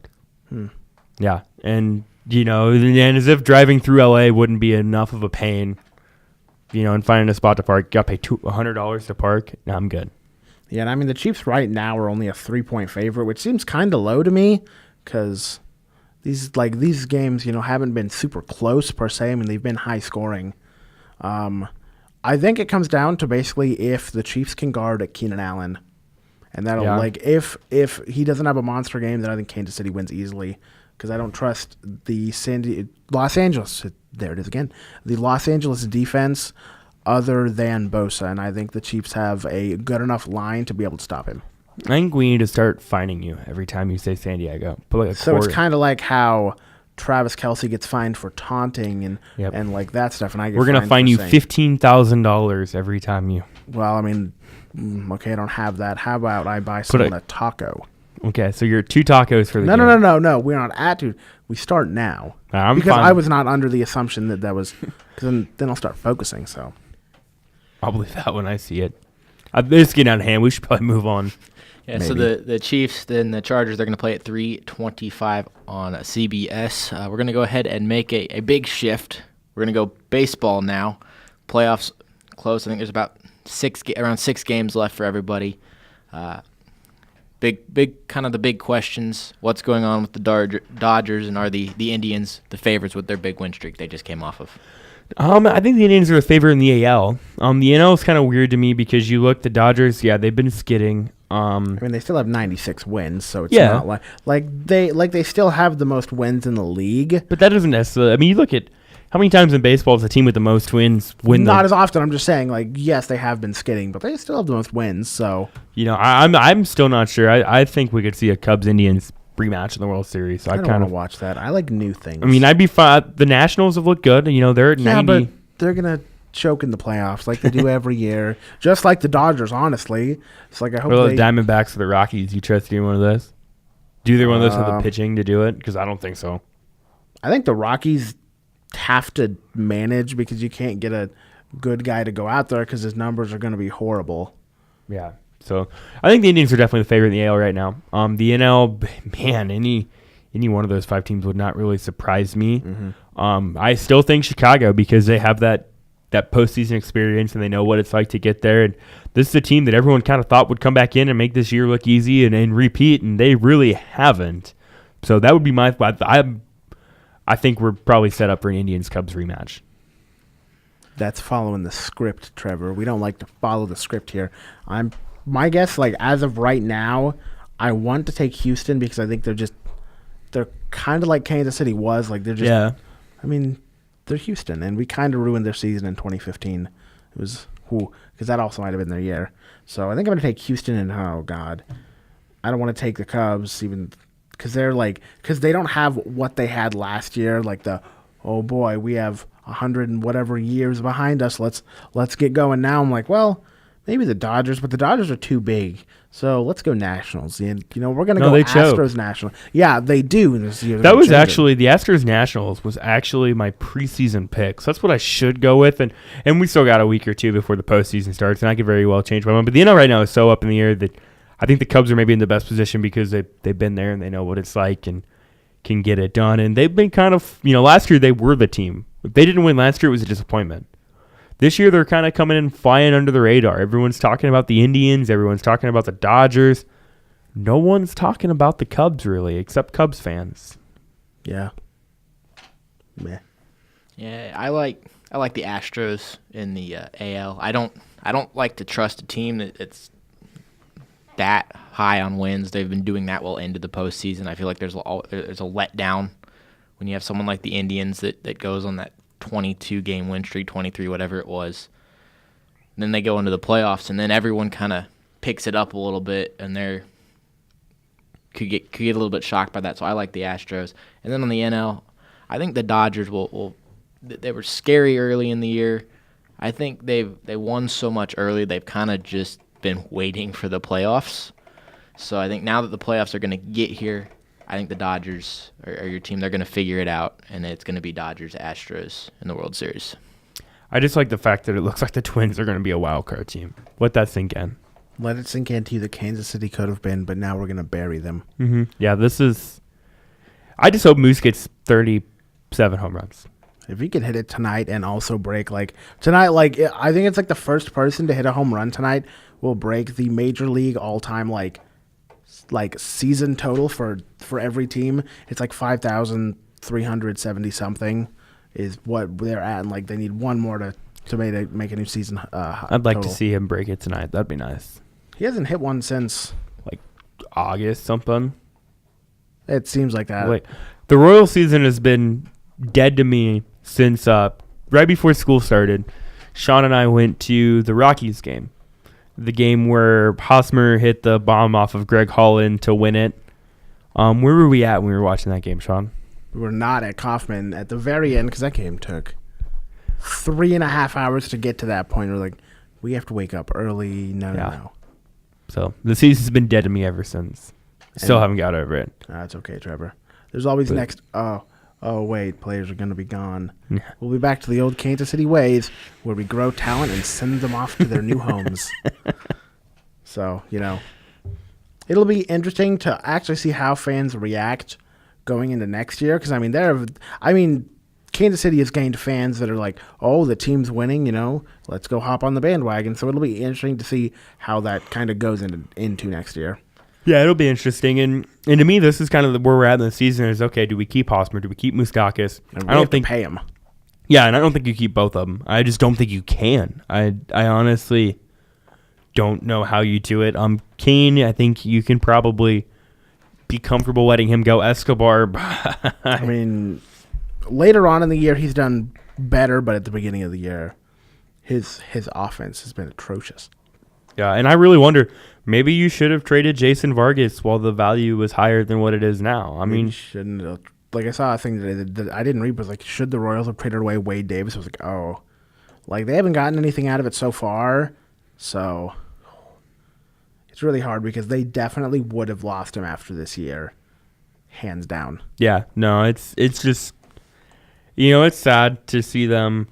Speaker 2: Yeah, and and as if driving through LA wouldn't be enough of a pain, and finding a spot to park, you got to pay $100 to park. No, I'm good.
Speaker 3: Yeah, and I mean the Chiefs right now are only a 3-point favorite, which seems kind of low to me because these games haven't been super close per se. I mean they've been high scoring. I think it comes down to basically if the Chiefs can guard Keenan Allen. And that'll if he doesn't have a monster game, then I think Kansas City wins easily because I don't trust the Los Angeles. There it is again. The Los Angeles defense, other than Bosa, and I think the Chiefs have a good enough line to be able to stop him.
Speaker 2: I think we need to start fining you every time you say San Diego.
Speaker 3: So it's kind of like how Travis Kelce gets fined for taunting and like that stuff, and
Speaker 2: we're gonna fine you $15,000 every time you.
Speaker 3: Well, I mean. Okay, I don't have that. How about I buy someone a taco?
Speaker 2: Okay, so you're 2 tacos for the game.
Speaker 3: No. We're not at to. We start now. Because
Speaker 2: fine.
Speaker 3: I was not under the assumption that was. Because then I'll start focusing. So
Speaker 2: I'll believe that when I see it. This is getting out of hand. We should probably move on.
Speaker 1: Yeah.
Speaker 3: Maybe.
Speaker 1: So the Chiefs, then the Chargers, they're going to play at 3:25 on CBS. We're going to go ahead and make a big shift. We're going to go baseball now. Playoffs close. I think there's about around 6 games left for everybody. Big kind of the big questions. What's going on with the Dodgers, and are the Indians the favorites with their big win streak they just came off of?
Speaker 2: I think the Indians are a favorite in the AL. The NL is kind of weird to me because you look the Dodgers. Yeah, they've been skidding.
Speaker 3: I mean, they still have 96 wins, so it's not like they still have the most wins in the league.
Speaker 2: But that doesn't necessarily. I mean, you look at. How many times in baseball does the team with the most wins win?
Speaker 3: Not as often. I'm just saying, yes, they have been skidding, but they still have the most wins. So
Speaker 2: I'm still not sure. I think we could see a Cubs-Indians rematch in the World Series. So I
Speaker 3: don't want to watch that. I like new things.
Speaker 2: I mean, I'd be fine. The Nationals have looked good. They're at 90.
Speaker 3: But they're gonna choke in the playoffs like they do every year, just like the Dodgers. Honestly, it's like I hope
Speaker 2: the Diamondbacks or the Rockies. You trust doing one of those? Do either one of those have the pitching to do it? Because I don't think so.
Speaker 3: I think the Rockies have to manage because you can't get a good guy to go out there because his numbers are going to be horrible.
Speaker 2: Yeah. So I think the Indians are definitely the favorite in the AL right now. The NL, man, any one of those 5 teams would not really surprise me. Mm-hmm. I still think Chicago because they have that postseason experience and they know what it's like to get there. And this is a team that everyone kind of thought would come back in and make this year look easy and repeat, and they really haven't. So that would be my. I think we're probably set up for an Indians-Cubs rematch.
Speaker 3: That's following the script, Trevor. We don't like to follow the script here. My guess, as of right now, I want to take Houston because I think they're kind of like Kansas City was. They're just.
Speaker 2: Yeah.
Speaker 3: I mean, they're Houston, and we kind of ruined their season in 2015. It was because that also might have been their year. So I think I'm going to take Houston, and oh god, I don't want to take the Cubs even. Because they don't have what they had last year, oh boy, we have 100 and whatever years behind us. Let's get going now. I'm like, well, maybe the Dodgers, but the Dodgers are too big. So let's go Nationals. And we're gonna go Astros Nationals. Yeah, they do this year.
Speaker 2: That was actually the Astros Nationals was actually my preseason pick. So that's what I should go with. And we still got a week or two before the postseason starts, and I could very well change my mind. But the NL right now is so up in the air that I think the Cubs are maybe in the best position because they've been there and they know what it's like and can get it done. And they've been kind of, last year they were the team. If they didn't win last year, it was a disappointment. This year they're kind of coming in flying under the radar. Everyone's talking about the Indians. Everyone's talking about the Dodgers. No one's talking about the Cubs really, except Cubs fans.
Speaker 3: Yeah. Meh.
Speaker 1: Yeah, I like the Astros in the AL. I don't like to trust a team that's that high on wins. They've been doing that well into the postseason. I feel like there's a letdown when you have someone like the Indians that goes on that 22-game win streak, 23, whatever it was. And then they go into the playoffs, and then everyone kind of picks it up a little bit, and they're could get a little bit shocked by that. So I like the Astros. And then on the NL, I think the Dodgers will. They were scary early in the year. I think they won so much early. They've kind of just been waiting for the playoffs. So I think now that the playoffs are going to get here, I think the Dodgers are your team. They're going to figure it out, and it's going to be Dodgers-Astros in the World Series.
Speaker 2: I just like the fact that it looks like the Twins are going to be a wild card team. Let that sink in.
Speaker 3: Let it sink into you that Kansas City could have been, but now we're going to bury them.
Speaker 2: Mm-hmm. Yeah, this is... I just hope Moose gets 37 home runs.
Speaker 3: If he could hit it tonight and also break, tonight, I think it's the first person to hit a home run tonight will break the Major League all-time, season total for every team. It's 5,370-something is what they're at, and, they need one more to make a new season
Speaker 2: I'd like to see him break it tonight. That'd be nice.
Speaker 3: He hasn't hit one since...
Speaker 2: August something.
Speaker 3: It seems like that.
Speaker 2: The Royal season has been dead to me since right before school started. Sean and I went to the Rockies game. The game where Hosmer hit the bomb off of Greg Holland to win it. Where were we at when we were watching that game, Sean?
Speaker 3: We were not at Kauffman at the very end because that game took 3.5 hours to get to that point. We're we have to wake up early. No.
Speaker 2: So the season's been dead to me ever since. Still haven't got over it.
Speaker 3: That's okay, Trevor. There's always next. Oh, wait, players are going to be gone. We'll be back to the old Kansas City ways where we grow talent and send them off to their new homes. So, it'll be interesting to actually see how fans react going into next year. Because, Kansas City has gained fans that are the team's winning, let's go hop on the bandwagon. So it'll be interesting to see how that kind of goes into next year.
Speaker 2: Yeah, it'll be interesting. And to me, this is kind of where we're at in the season is, okay, do we keep Hosmer? Do we keep Moustakas?
Speaker 3: I don't think pay him.
Speaker 2: Yeah, and I don't think you keep both of them. I just don't think you can. I honestly don't know how you do it. Kane, I think you can probably be comfortable letting him go. Escobar,
Speaker 3: later on in the year, he's done better, but at the beginning of the year, his offense has been atrocious.
Speaker 2: Yeah, and I really wonder, maybe you should have traded Jason Vargas while the value was higher than what it is now.
Speaker 3: Shouldn't have. I saw a thing that I didn't read, but should the Royals have traded away Wade Davis? I was they haven't gotten anything out of it so far, so it's really hard because they definitely would have lost him after this year, hands down.
Speaker 2: Yeah, no, it's just, it's sad to see them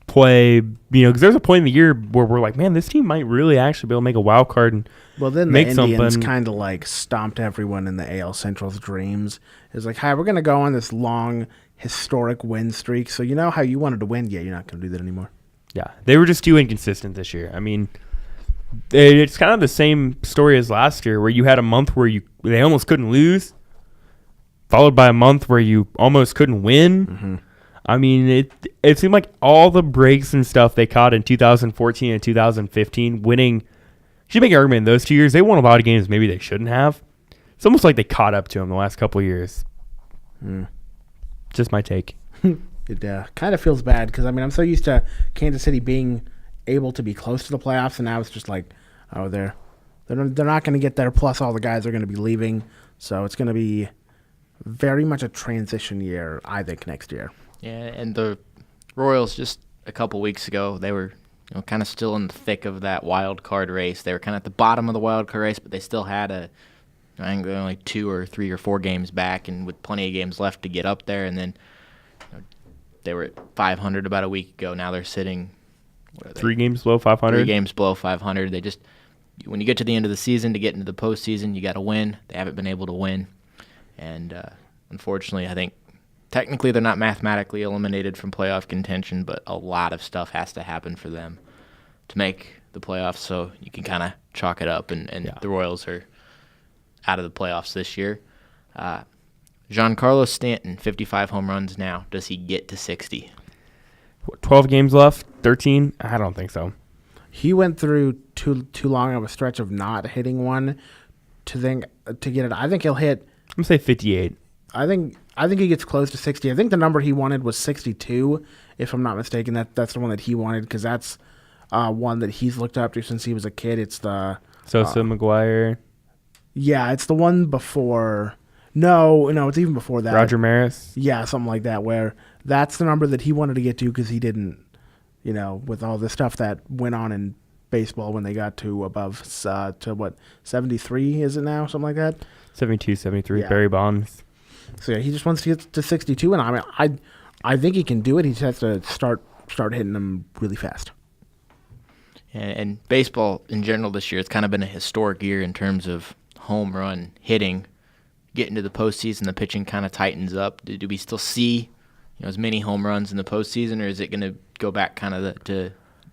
Speaker 2: play, because there's a point in the year where we're like, man, this team might really actually be able to make a wild card and
Speaker 3: then
Speaker 2: make
Speaker 3: the Indians
Speaker 2: something.
Speaker 3: Kind of stomped everyone in the AL Central's dreams. It's hi, we're going to go on this long historic win streak. So how you wanted to win? Yeah, you're not going to do that anymore.
Speaker 2: Yeah, they were just too inconsistent this year. It's kind of the same story as last year where you had a month where they almost couldn't lose, followed by a month where you almost couldn't win.
Speaker 3: Mm-hmm.
Speaker 2: It seemed like all the breaks and stuff they caught in 2014 and 2015, winning. You should make an argument in those 2 years. They won a lot of games maybe they shouldn't have. It's almost like they caught up to them the last couple of years. Just my take.
Speaker 3: It kind of feels bad because, I'm so used to Kansas City being able to be close to the playoffs, and now it's just they're not going to get there, plus all the guys are going to be leaving. So it's going to be very much a transition year, I think, next year.
Speaker 1: Yeah, and the Royals just a couple weeks ago, they were kind of still in the thick of that wild card race. They were kind of at the bottom of the wild card race, but they still had I think they're only 2 or 3 or 4 games back, and with plenty of games left to get up there. And then they were at 500 about a week ago. Now they're sitting
Speaker 2: 3 games below 500.
Speaker 1: 3 games below 500. They just, when you get to the end of the season to get into the postseason, you got to win. They haven't been able to win, and unfortunately, I think. Technically, they're not mathematically eliminated from playoff contention, but a lot of stuff has to happen for them to make the playoffs, so you can kind of chalk it up, and the Royals are out of the playoffs this year. Giancarlo Stanton, 55 home runs now. Does he get to 60?
Speaker 2: 12 games left? 13? I don't think so.
Speaker 3: He went through too long of a stretch of not hitting one to get it. I think he'll hit.
Speaker 2: I'm going to say 58.
Speaker 3: I think he gets close to 60. I think the number he wanted was 62, if I'm not mistaken. That's the one that he wanted because that's one that he's looked up to since he was a kid. It's the
Speaker 2: Sosa, McGuire.
Speaker 3: Yeah, it's the one before. No, it's even before that.
Speaker 2: Roger Maris.
Speaker 3: Yeah, something like that, where that's the number that he wanted to get to because he didn't, with all the stuff that went on in baseball when they got to above, to what, 73 is it now? Something like that?
Speaker 2: 72, 73,
Speaker 3: Yeah.
Speaker 2: Barry Bonds.
Speaker 3: So, yeah, he just wants to get to 62, and I think he can do it. He just has to start hitting them really fast.
Speaker 1: And baseball in general this year, it's kind of been a historic year in terms of home run hitting. Getting to the postseason, the pitching kind of tightens up. Do we still see as many home runs in the postseason, or is it going to go back kind of to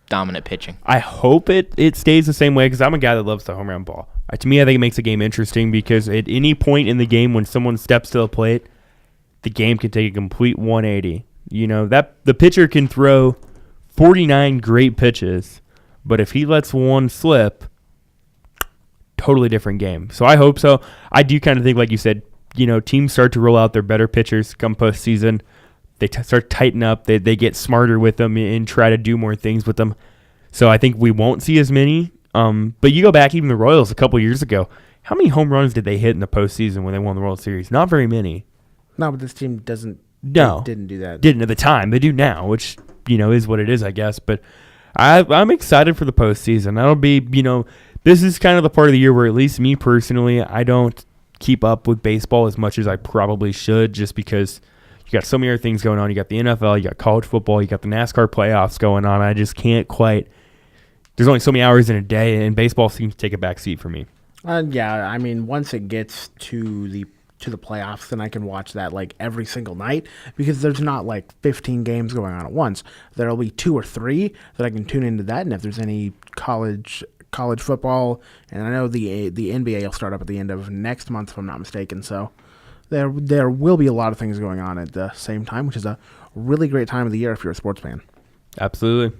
Speaker 1: dominant pitching?
Speaker 2: I hope it stays the same way because I'm a guy that loves the home run ball. To me, I think it makes the game interesting because at any point in the game when someone steps to the plate, the game can take a complete 180. That the pitcher can throw 49 great pitches, but if he lets one slip, totally different game. So I hope so. I do kind of think, like you said, teams start to roll out their better pitchers come postseason. They start to tighten up. They get smarter with them and try to do more things with them. So I think we won't see as many. But you go back, even the Royals a couple years ago, how many home runs did they hit in the postseason when they won the World Series? Not very many.
Speaker 3: No, but this team didn't do that.
Speaker 2: Didn't at the time. They do now, which, is what it is, I guess. But I'm excited for the postseason. That'll be, this is kind of the part of the year where, at least me personally, I don't keep up with baseball as much as I probably should just because you got so many other things going on. You got the NFL, you got college football, you got the NASCAR playoffs going on. I just can't quite – there's only so many hours in a day, and baseball seems to take a back seat for me.
Speaker 3: Yeah, I mean, once it gets to the playoffs, then I can watch that like every single night because there's not like 15 games going on at once. There'll be 2 or 3 that I can tune into that, and if there's any college football, and I know the NBA will start up at the end of next month if I'm not mistaken. So there will be a lot of things going on at the same time, which is a really great time of the year if you're a sports fan.
Speaker 2: Absolutely.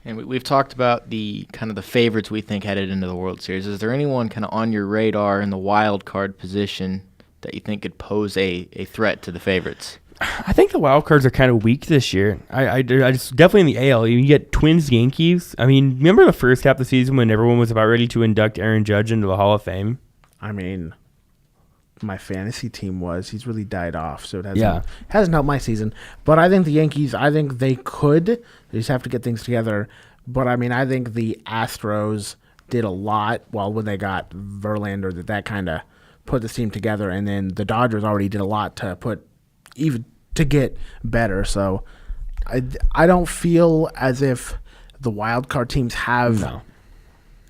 Speaker 1: And we've talked about the kind of the favorites we think headed into the World Series. Is there anyone kind of on your radar in the wild card position that you think could pose a threat to the favorites?
Speaker 2: I think the wild cards are kind of weak this year. I just definitely in the AL. You get Twins, Yankees. I mean, remember the first half of the season when everyone was about ready to induct Aaron Judge into the Hall of Fame?
Speaker 3: I mean, my fantasy team was. He's really died off, so it hasn't helped my season. But I think the Yankees, they could. They just have to get things together. But, I mean, I think the Astros did a lot when they got Verlander that kind of put this team together. And then the Dodgers already did a lot to get better. So I don't feel as if the wild card teams have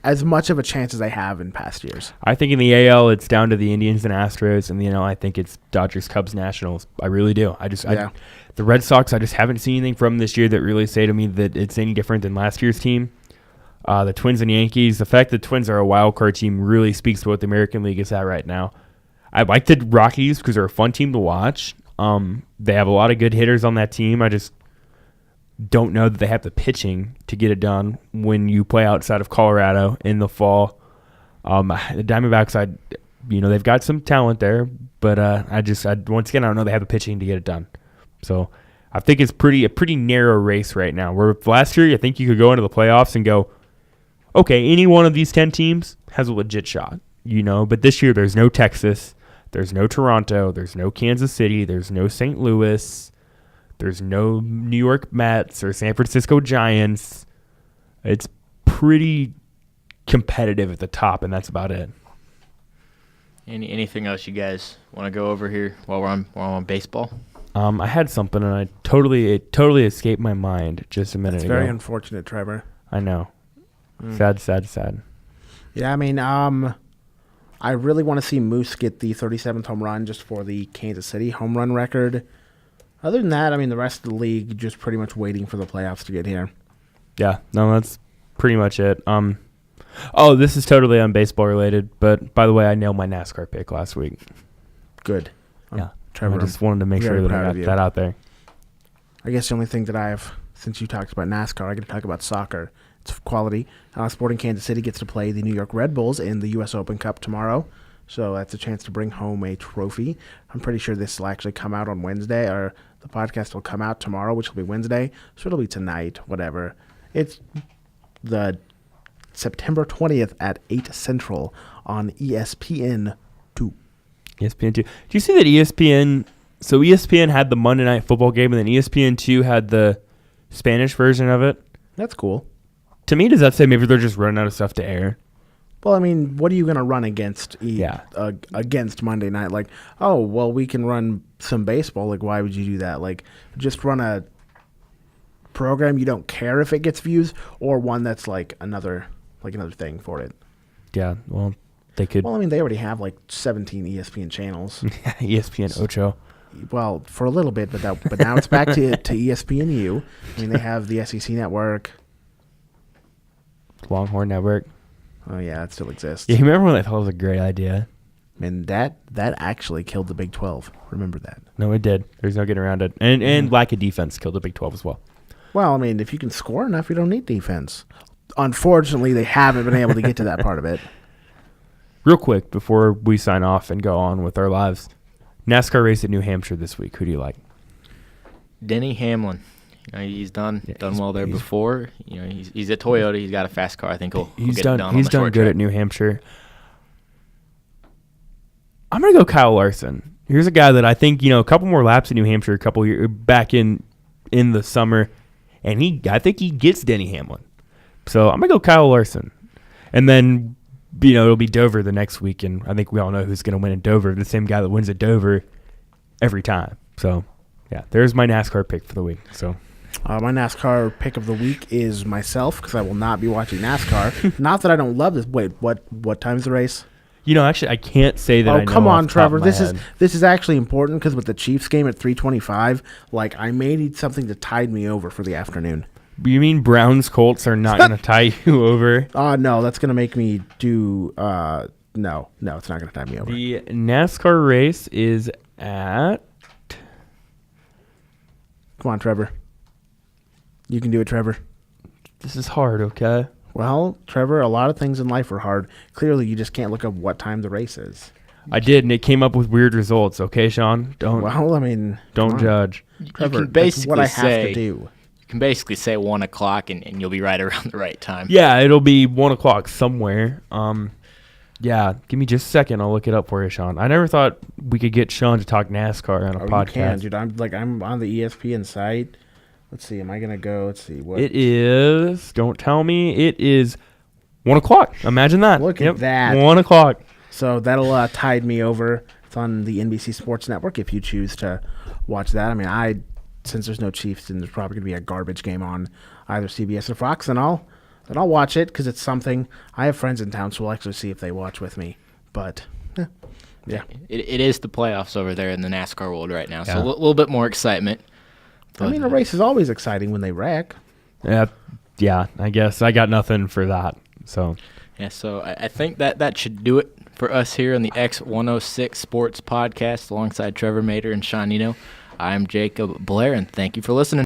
Speaker 3: as much of a chance as they have in past years.
Speaker 2: I think in the AL it's down to the Indians and Astros, and I think it's Dodgers, Cubs, Nationals. I really do. The Red Sox, I just haven't seen anything from this year that really say to me that it's any different than last year's team. The Twins and Yankees, the fact that the Twins are a wild card team really speaks to what the American League is at right now. I like the Rockies because they're a fun team to watch. They have a lot of good hitters on that team. I just don't know that they have the pitching to get it done when you play outside of Colorado in the fall. The Diamondbacks, they've got some talent there, but once again, I don't know they have the pitching to get it done. So I think it's a pretty narrow race right now. Where last year, I think you could go into the playoffs and go, okay, any one of these 10 teams has a legit shot, But this year, there's no Texas, there's no Toronto, there's no Kansas City, there's no St. Louis, there's no New York Mets or San Francisco Giants. It's pretty competitive at the top, and that's about it.
Speaker 1: Anything else you guys want to go over here while we're on baseball?
Speaker 2: I had something, and it totally escaped my mind just a minute ago.
Speaker 3: It's very unfortunate, Trevor.
Speaker 2: I know. Sad.
Speaker 3: Yeah, I mean, I really want to see Moose get the 37th home run just for the Kansas City home run record. Other than that, I mean, the rest of the league just pretty much waiting for the playoffs to get here.
Speaker 2: Yeah, no, that's pretty much it. This is totally unbaseball related, but by the way, I nailed my NASCAR pick last week.
Speaker 3: Good.
Speaker 2: Yeah.
Speaker 3: Trevor,
Speaker 2: I just wanted to make sure that I got that out there.
Speaker 3: I guess the only thing that I have, since you talked about NASCAR, I get to talk about soccer. It's quality. Sporting Kansas City gets to play the New York Red Bulls in the U.S. Open Cup tomorrow, so that's a chance to bring home a trophy. I'm pretty sure this will actually come out on Wednesday, or the podcast will come out tomorrow, which will be Wednesday, so it'll be tonight, whatever. It's the September 20th at 8 Central on ESPN 2.
Speaker 2: ESPN 2. Do you see that ESPN? So ESPN had the Monday Night Football game, and then ESPN 2 had the Spanish version of it.
Speaker 3: That's cool.
Speaker 2: To me, does that say maybe they're just running out of stuff to air?
Speaker 3: Well, I mean, what are you going to run against against Monday night? Like, oh, well, we can run some baseball. Like, why would you do that? Like, just run a program you don't care if it gets views, or one that's like another thing for it.
Speaker 2: Yeah, well, they could.
Speaker 3: Well, I mean, they already have like 17 ESPN channels.
Speaker 2: ESPN Ocho.
Speaker 3: Well, for a little bit, but now it's back to ESPNU. I mean, they have the SEC network.
Speaker 2: Longhorn Network.
Speaker 3: Oh yeah, it still exists.
Speaker 2: Yeah, you remember when I thought it was a great idea?
Speaker 3: And that actually killed the Big 12. Remember that?
Speaker 2: No, it did. There's no getting around it. And lack of defense killed the Big 12 as well.
Speaker 3: Well, I mean, if you can score enough, you don't need defense. Unfortunately, they haven't been able to get to that part of it.
Speaker 2: Real quick, before we sign off and go on with our lives, NASCAR race at New Hampshire this week. Who do you like?
Speaker 1: Denny Hamlin. He's done well there before. He's a Toyota. He's got a fast car. I think he'll get it done.
Speaker 2: He's done good at New Hampshire. I'm gonna go Kyle Larson. Here's a guy that I think a couple more laps in New Hampshire, a couple years back in the summer, and I think he gets Denny Hamlin. So I'm gonna go Kyle Larson, and then it'll be Dover the next week, and I think we all know who's gonna win in Dover. The same guy that wins at Dover every time. So yeah, there's my NASCAR pick for the week. So.
Speaker 3: My NASCAR pick of the week is myself, because I will not be watching NASCAR. Not that I don't love this. Wait, what time's the race?
Speaker 2: Actually, I can't say that.
Speaker 3: Oh,
Speaker 2: I know
Speaker 3: come on,
Speaker 2: off the top
Speaker 3: Trevor.
Speaker 2: of my head.
Speaker 3: This is actually important, because with the Chiefs game at 3:25, like, I may need something to tide me over for the afternoon.
Speaker 2: You mean Browns Colts are not going to tie you over?
Speaker 3: No, that's going to make me do. No, it's not going to tie me over.
Speaker 2: The NASCAR race is at.
Speaker 3: Come on, Trevor. You can do it, Trevor.
Speaker 2: This is hard, okay?
Speaker 3: Well, Trevor, a lot of things in life are hard. Clearly, you just can't look up what time the race is.
Speaker 2: I did, and it came up with weird results. Okay, Sean? Don't judge.
Speaker 3: Trevor,
Speaker 1: you can basically
Speaker 3: that's what I have to do.
Speaker 1: You can basically say 1 o'clock, and you'll be right around the right time.
Speaker 2: Yeah, it'll be 1 o'clock somewhere. Yeah, give me just a second. I'll look it up for you, Sean. I never thought we could get Sean to talk NASCAR on a podcast.
Speaker 3: You can, dude. I'm on the ESPN site. Let's see. Am I gonna go? Let's see. What
Speaker 2: it is? Don't tell me. It is 1 o'clock. Imagine that.
Speaker 3: Look at that.
Speaker 2: 1 o'clock.
Speaker 3: So that'll tide me over. It's on the NBC Sports Network if you choose to watch that. I mean, since there's no Chiefs and there's probably gonna be a garbage game on either CBS or Fox, then I'll watch it, because it's something. I have friends in town, so we'll actually see if they watch with me. But yeah,
Speaker 1: it is the playoffs over there in the NASCAR world right now, so a little bit more excitement.
Speaker 3: I mean, a race is always exciting when they wreck.
Speaker 2: Yeah, I guess I got nothing for that. So
Speaker 1: I think that should do it for us here on the X106 Sports Podcast alongside Trevor Maeder and Sean Niewnow. I'm Jacob Blair, and thank you for listening.